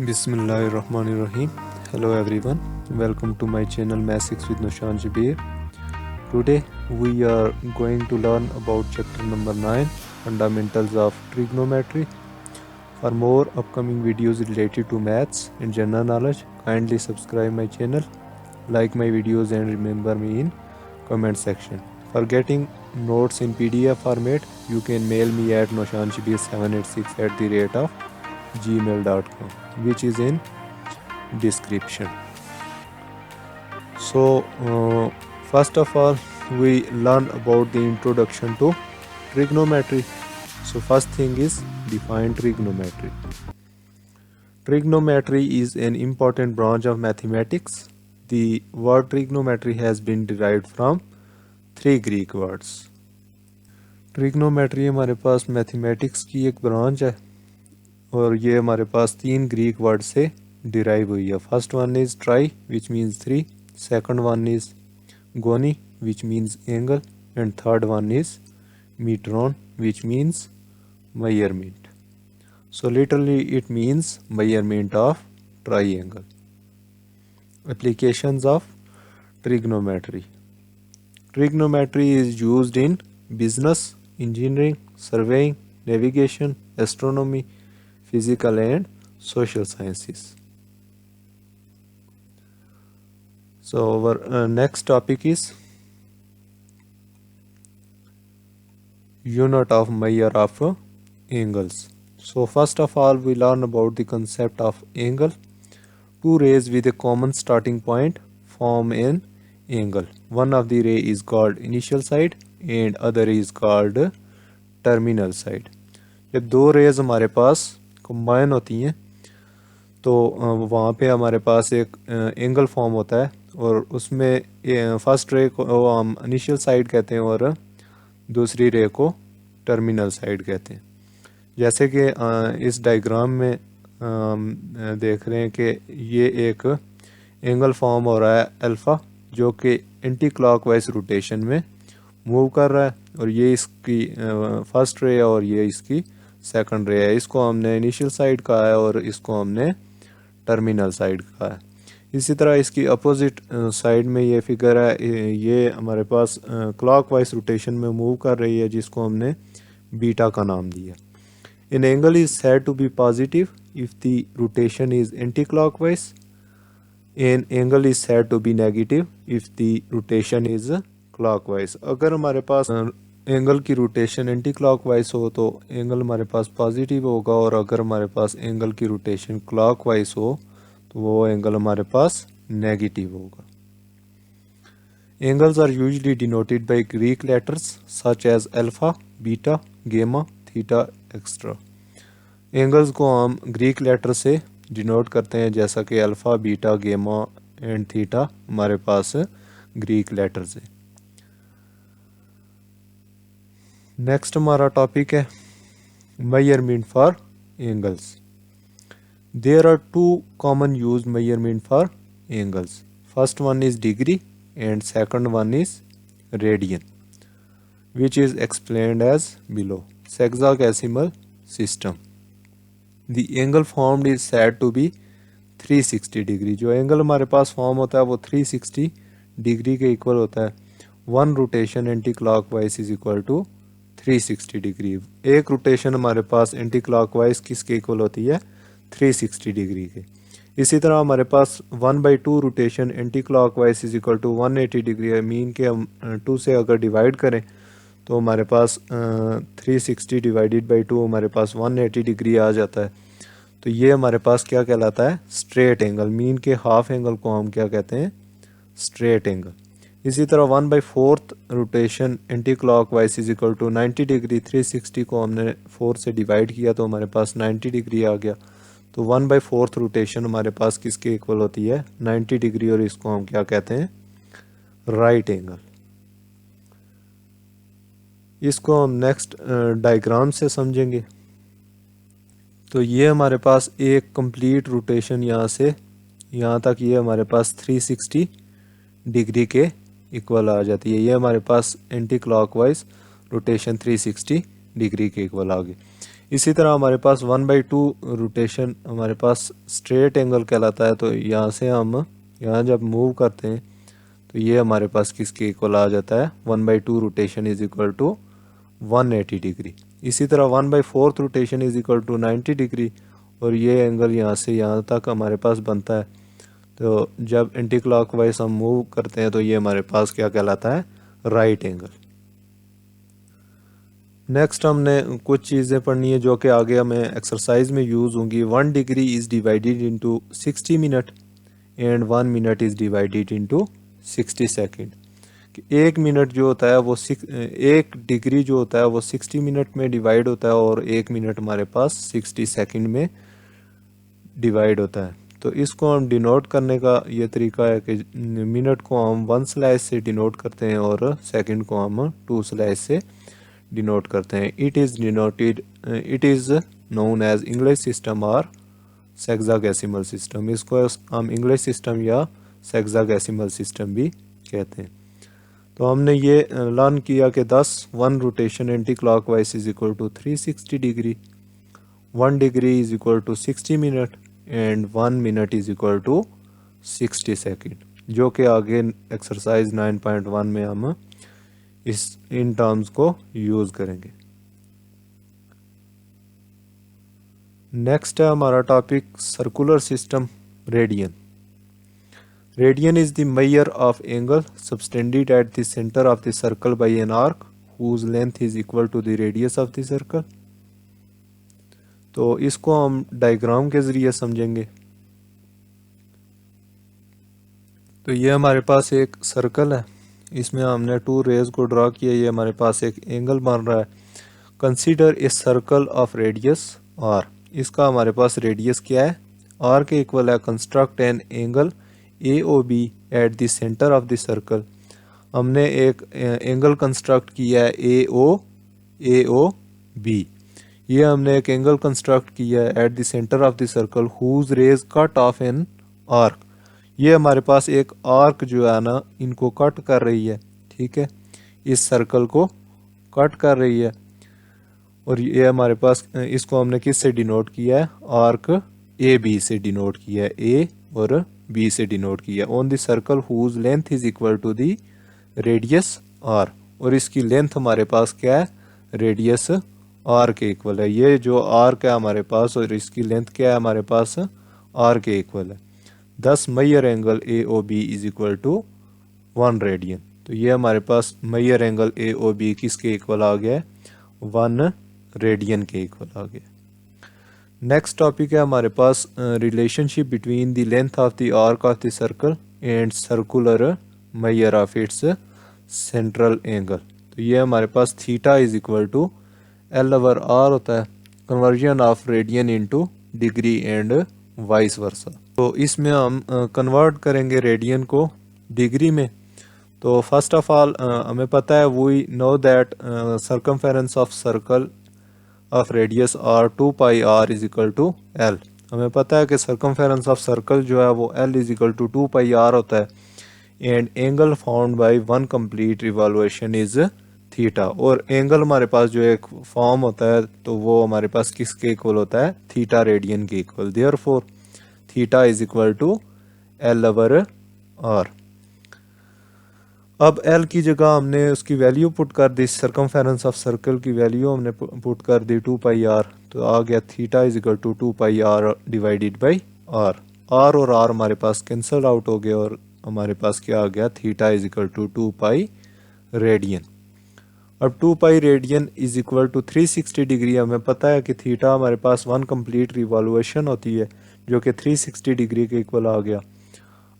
Bismillahirrahmanirrahim. Hello everyone. Welcome to my channel Maths with Nushan Jabir. Today we are going to learn about chapter number 9, Fundamentals of Trigonometry. For more upcoming videos related to maths and general knowledge, kindly subscribe my channel, like my videos and remember me in comment section. For getting notes in PDF format, you can mail me at noshanjabir786@gmail.com, which is in description. So first of all, we learn about the introduction to trigonometry. So first thing is define trigonometry. Trigonometry is an important branch of mathematics. The word trigonometry has been derived from three Greek words. Trigonometry हमारे पास mathematics की एक branch है और ये हमारे पास तीन Greek word से derive हुई है. First one is tri which means three, second one is goni which means angle and third one is metron which means measurement. So literally it means measurement of triangle. Applications of trigonometry. Trigonometry is used in business, engineering, surveying, navigation, astronomy, physical and social sciences. So our next topic is unit of measure of angles. So first of all we learn about the concept of angle. Two rays with a common starting point form an angle. One of the ray is called initial side and other is called terminal side. जब दो raise हमारे पास combine होती हैं तो वहाँ पे हमारे पास एक एंगल फॉर्म होता है और उसमें फर्स्ट रे को हम इनिशियल साइड कहते हैं और दूसरी रे को टर्मिनल साइड कहते हैं. जैसे कि इस डायग्राम में देख रहे हैं कि ये एक एंगल फॉर्म हो रहा है अल्फ़ा जो कि एंटी क्लॉकवाइज रोटेशन में मूव कर रहा है और ये इसकी फर्स्ट रे है और ये इसकी सेकंड रे है. इसको हमने इनिशियल साइड कहा है और इसको हमने टर्मिनल साइड कहा है. इसी तरह इसकी अपोजिट साइड में ये फिगर है, ये हमारे पास क्लॉकवाइज रोटेशन में मूव कर रही है जिसको हमने बीटा का नाम दिया. An angle is said to be positive if the rotation is anti-clockwise. An angle is said to be negative if the rotation is clockwise. अगर हमारे पास एंगल की रोटेशन एंटी क्लॉकवाइज हो तो एंगल हमारे पास पॉजिटिव होगा और अगर हमारे पास एंगल की रोटेशन क्लॉकवाइज हो तो वो एंगल हमारे पास नेगेटिव होगा. Angles are usually denoted by Greek letters such as alpha, beta, gamma, theta extra. Angles को हम ग्रीक लेटर से डिनोट करते हैं जैसा कि alpha, beta, gamma and theta हमारे पास ग्रीक लेटर्स है. नेक्स्ट हमारा टॉपिक है measurement for angles. There are two common used measurement for angles. First one is degree and second one is radian, which is explained as below. Sexagesimal system. The angle formed is said to be 360 degree. जो angle हमारे पास form होता है वो 360 degree के equal होता है. One rotation anti clockwise is equal to 360 degree. एक rotation हमारे पास एंटी क्लॉकवाइज किसके इक्वल होती है 360 डिग्री के. इसी तरह हमारे पास 1/2 rotation anti clockwise is equal to 180 degree है. मीन के हम 2 से अगर डिवाइड करें तो हमारे पास 360 डिवाइडेड बाई 2 हमारे पास 180 डिग्री आ जाता है. तो ये हमारे पास क्या कहलाता है स्ट्रेट एंगल. मीन के हाफ एंगल को हम क्या कहते हैं स्ट्रेट एंगल. इसी तरह 1/4 rotation anti clockwise is equal to 90 degree. 360 को हमने 4 से डिवाइड किया तो हमारे पास 90 डिग्री आ गया. तो 1/4 रोटेशन हमारे पास किसके इक्वल होती है 90 डिग्री और इसको हम क्या कहते हैं राइट एंगल. इसको हम नेक्स्ट डायग्राम से समझेंगे. तो ये हमारे पास एक कंप्लीट रोटेशन यहाँ से यहाँ तक ये हमारे पास 360 डिग्री के इक्वल आ जाती है. ये हमारे पास एंटी क्लॉकवाइज रोटेशन 360 डिग्री के इक्वल आ गई. इसी तरह हमारे पास 1/2 रोटेशन हमारे पास स्ट्रेट एंगल कहलाता है। तो यहाँ से हम यहाँ जब मूव करते हैं तो ये हमारे पास किसके इक्वल आ जाता है, 1/2 rotation is equal to 180 degree. इसी तरह 1/4 rotation is equal to 90 degree, और ये एंगल यहाँ से यहाँ तक हमारे पास बनता है। तो जब एंटी क्लॉकवाइज हम मूव करते हैं तो ये हमारे पास क्या कहलाता है, राइट एंगल। नेक्स्ट हमने कुछ चीज़ें पढ़नी है जो कि आगे हमें एक्सरसाइज में यूज़ होंगी। 1 degree is divided into 60 minute and 1 minute is divided into 60 second. एक मिनट जो होता है वो 1 डिग्री जो होता है वो 60 मिनट में डिवाइड होता है, और 1 मिनट हमारे पास 60 सेकंड में डिवाइड होता है। तो इसको हम डिनोट करने का ये तरीका है कि मिनट को हम 1 स्लैश से डिनोट करते हैं और सेकंड को हम 2 स्लैश से डिनोट करते हैं। It is known as English system और सेक्साडेसिमल सिस्टम। इसको हम इंग्लिश सिस्टम या सेक्साडेसिमल सिस्टम भी कहते हैं। तो हमने ये लर्न किया कि 1 rotation anti clockwise is equal to 360 degree, 1 degree is equal to 60 minute and 1 minute is equal to 60 second, जो कि आगे एक्सरसाइज 9.1 में हम इन टर्म्स को यूज करेंगे। नेक्स्ट है हमारा topic circular system, radian. Radian is the measure of angle subtended at the center of the circle by an arc whose length is equal to the radius of the circle। तो इसको हम diagram के ज़रिए समझेंगे। तो ये हमारे पास एक सर्कल है, इसमें हमने 2 रेज को ड्रा किया, ये हमारे पास एक एंगल बन रहा है। Consider a circle of radius R. इसका हमारे पास रेडियस क्या है, आर के इक्वल है। Construct an angle AOB eight the centre of the circle. हमने एक एंगल कंस्ट्रक्ट किया है AOB। ये हमने एक एंगल कंस्ट्रक्ट किया है at the centre of the circle whose rays cut off an arc. ये हमारे पास एक आर्क जो है ना, इनको कट कर रही है, ठीक है, इस सर्कल को कट कर रही है। और ये हमारे पास इसको हमने किस से डिनोट किया है, आर्क AB से डिनोट किया है, A और B से डिनोट किया। On the circle whose length is equal to the radius R। और इसकी लेंथ हमारे पास क्या है, रेडियस R के इक्वल है। ये जो आर्क है हमारे पास और इसकी लेंथ क्या है हमारे पास, R के इक्वल है। 10 major angle AOB is equal to 1 radian. तो ये हमारे पास मेजर एंगल AOB किसके इक्वल आ गया है, 1 रेडियन के इक्वल आ गया। नेक्स्ट टॉपिक है हमारे पास relationship between the length of the arc of the circle and circular measure of its central angle. तो ये हमारे पास theta is equal to L over R होता है, conversion of radian into degree and vice versa. तो इसमें हम convert करेंगे रेडियन को डिग्री में। तो फर्स्ट ऑफ ऑल हमें पता है we know that circumference of circle of radius R 2 pi R is equal to L। हमें पता है कि सर्कमफेरेंस ऑफ सर्कल जो है वो L is equal to 2 pi R होता है। And angle found by 1 complete revolution is theta. और एंगल हमारे पास जो एक फॉर्म होता है तो वो हमारे पास किसके इक्वल होता है, थीटा रेडियन के equal. Therefore theta is equal to L over R। अब L की जगह हमने उसकी वैल्यू पुट कर दी, सर्कमफेरेंस ऑफ सर्कल की वैल्यू हमने पुट कर दी 2 पाई R। तो आ गया theta is equal to 2 pi R divided by R। R और R हमारे पास कैंसल आउट हो गए और हमारे पास क्या आ गया, theta is equal to 2 pi radian. अब 2 pi radian is equal to 360 degree. हमें पता है कि थीटा हमारे पास 1 कंप्लीट रिवॉल्यूशन होती है जो कि 360 डिग्री के इक्वल आ गया।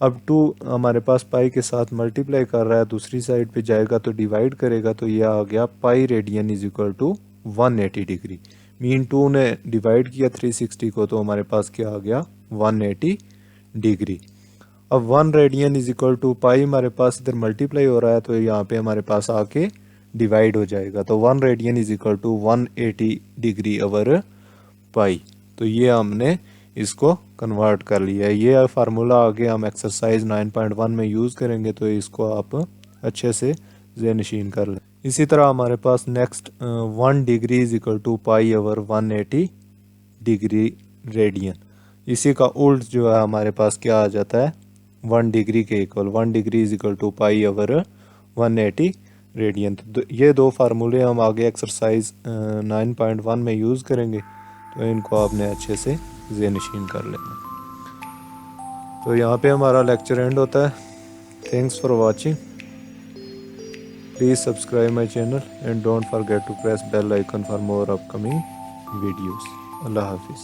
अब 2 हमारे पास पाई के साथ मल्टीप्लाई कर रहा है, दूसरी साइड पे जाएगा तो डिवाइड करेगा, तो ये आ गया pi radian is equal to 180 degree. Mean 2 ने डिवाइड किया 360 को तो हमारे पास क्या आ गया, 180 डिग्री। अब 1 रेडियन इज इक्वल टू पाई हमारे पास इधर मल्टीप्लाई हो रहा है तो यहाँ पे हमारे पास आके डिवाइड हो जाएगा। तो 1 radian is equal to 180 degree over pi. तो ये हमने इसको कन्वर्ट कर लिया है। ये फार्मूला आगे हम एक्सरसाइज 9.1 में यूज़ करेंगे, तो इसको आप अच्छे से ज़हनशीन कर लें। इसी तरह हमारे पास next 1 degree is equal to pi over 180 degree radian. इसी का उल्ट जो है हमारे पास क्या आ जाता है 1 डिग्री के equal. 1 degree is equal to pi over 180 radian. तो ये दो फार्मूले हम आगे एक्सरसाइज 9.1 में यूज़ करेंगे, तो इनको आपने अच्छे से ज़हनशीन कर लेना। तो यहाँ पे हमारा लेक्चर एंड होता है। Thanks for watching. Please subscribe my channel and don't forget to press bell icon for more upcoming videos. Allah Hafiz.